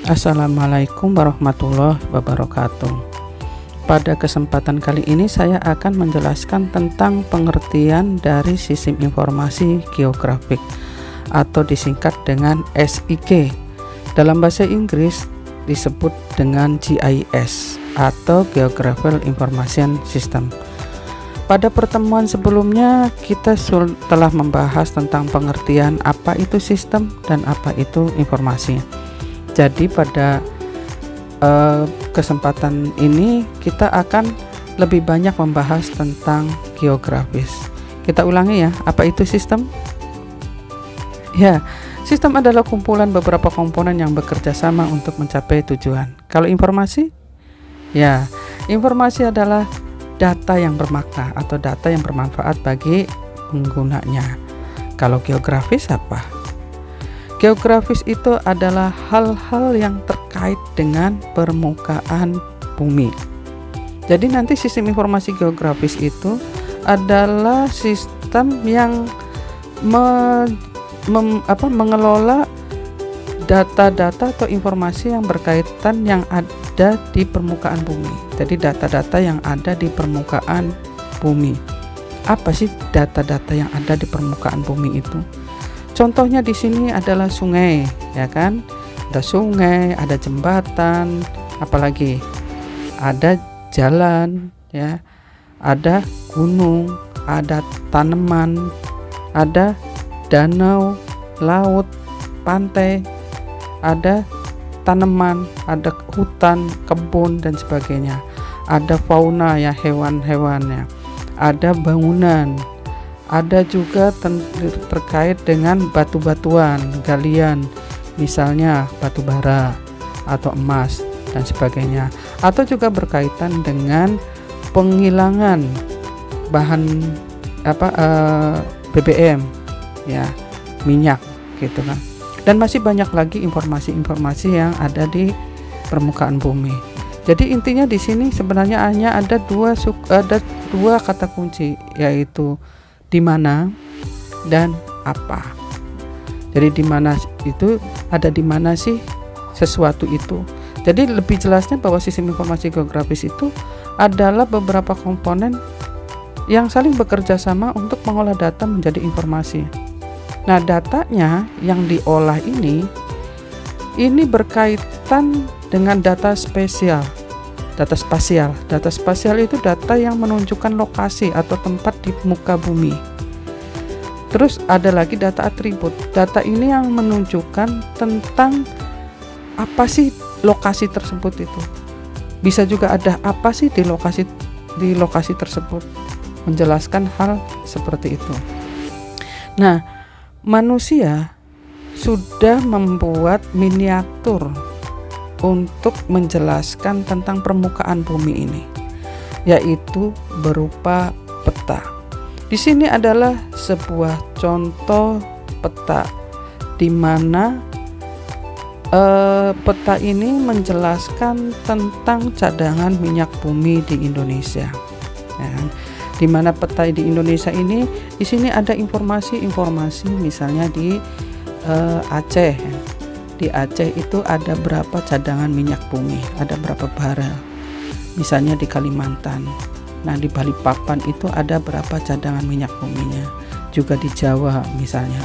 Assalamualaikum warahmatullahi wabarakatuh. Pada kesempatan kali ini saya akan menjelaskan tentang pengertian dari sistem informasi geografik atau disingkat dengan SIG. Dalam bahasa Inggris disebut dengan GIS atau Geographical Information System. Pada pertemuan sebelumnya kita telah membahas tentang pengertian apa itu sistem dan apa itu informasi. Jadi pada kesempatan ini kita akan lebih banyak membahas tentang geografis. Kita ulangi ya, apa itu sistem? Ya, sistem adalah kumpulan beberapa komponen yang bekerja sama untuk mencapai tujuan. Kalau informasi? Ya, informasi adalah data yang bermakna atau data yang bermanfaat bagi penggunanya. Kalau geografis apa? Geografis itu adalah hal-hal yang terkait dengan permukaan bumi. Jadi nanti sistem informasi geografis itu adalah sistem yang mengelola data-data atau informasi yang berkaitan yang ada di permukaan bumi. Jadi data-data yang ada di permukaan bumi. Apa sih data-data yang ada di permukaan bumi itu? Contohnya di sini adalah sungai, ya kan? Ada sungai, ada jembatan, apalagi ada jalan, ya, ada gunung, ada tanaman, ada danau, laut, pantai, ada tanaman, ada hutan, kebun dan sebagainya. Ada fauna ya, hewan-hewannya. Ada bangunan. Ada juga terkait dengan batu-batuan, galian, misalnya batu bara atau emas dan sebagainya. Atau juga berkaitan dengan penghilangan bahan BBM, ya, minyak gitu kan. Dan masih banyak lagi informasi-informasi yang ada di permukaan bumi. Jadi intinya di sini sebenarnya hanya ada dua kata kunci, yaitu di mana dan apa. Jadi di mana itu ada di mana sih sesuatu itu. Jadi lebih jelasnya bahwa sistem informasi geografis itu adalah beberapa komponen yang saling bekerja sama untuk mengolah data menjadi informasi. Nah, datanya yang diolah ini berkaitan dengan data spasial. Data spasial itu data yang menunjukkan lokasi atau tempat di muka bumi. Terus ada lagi data atribut. Data ini yang menunjukkan tentang apa sih lokasi tersebut itu. Bisa juga ada apa sih di lokasi tersebut. Menjelaskan hal seperti itu. Nah, manusia sudah membuat miniatur untuk menjelaskan tentang permukaan bumi ini, yaitu berupa peta. Di sini adalah sebuah contoh peta di mana peta ini menjelaskan tentang cadangan minyak bumi di Indonesia. Ya, di mana peta di Indonesia ini, di sini ada informasi misalnya di Aceh. Di Aceh itu ada berapa cadangan minyak bumi, ada berapa barel. Misalnya di Kalimantan. Nah, di Balikpapan itu ada berapa cadangan minyak buminya. Juga di Jawa misalnya.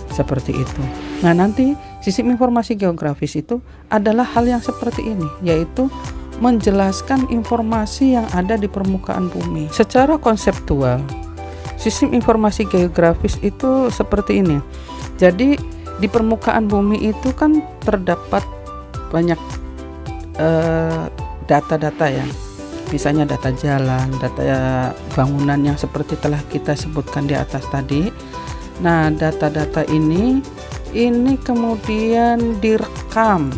Seperti itu. Nah, nanti sistem informasi geografis itu adalah hal yang seperti ini, yaitu menjelaskan informasi yang ada di permukaan bumi. Secara konseptual, sistem informasi geografis itu seperti ini. Jadi di permukaan bumi itu kan terdapat banyak data-data ya, misalnya data jalan, data bangunan yang seperti telah kita sebutkan di atas tadi. Nah, data-data ini kemudian direkam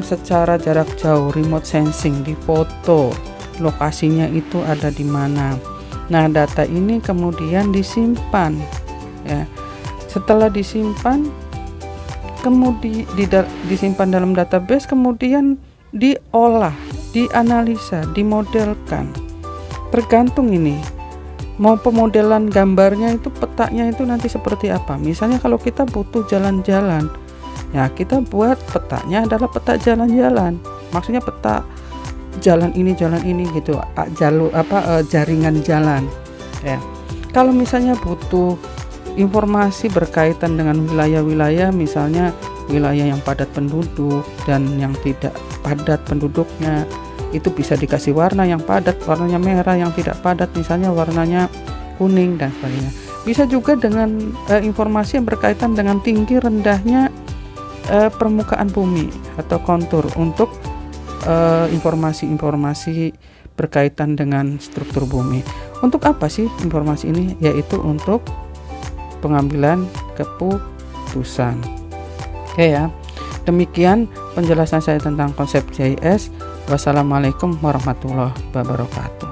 secara jarak jauh, remote sensing, difoto lokasinya itu ada di mana. Nah, data ini kemudian disimpan ya. Setelah disimpan, kemudian disimpan dalam database, kemudian diolah, dianalisa, dimodelkan. Tergantung ini mau pemodelan gambarnya itu, petanya itu nanti seperti apa. Misalnya kalau kita butuh jalan-jalan Ya, kita buat petanya adalah peta jalan-jalan. Maksudnya peta jalan ini gitu, jaringan jalan. Ya. Kalau misalnya butuh informasi berkaitan dengan wilayah-wilayah, misalnya wilayah yang padat penduduk dan yang tidak padat penduduknya, itu bisa dikasih warna yang padat, warnanya merah, yang tidak padat misalnya warnanya kuning dan sebagainya. Bisa juga dengan informasi yang berkaitan dengan tinggi rendahnya permukaan bumi atau kontur untuk informasi-informasi berkaitan dengan struktur bumi. Untuk apa sih informasi ini? Yaitu untuk pengambilan keputusan. Oke ya. Demikian penjelasan saya tentang konsep GIS. Wassalamualaikum warahmatullahi wabarakatuh.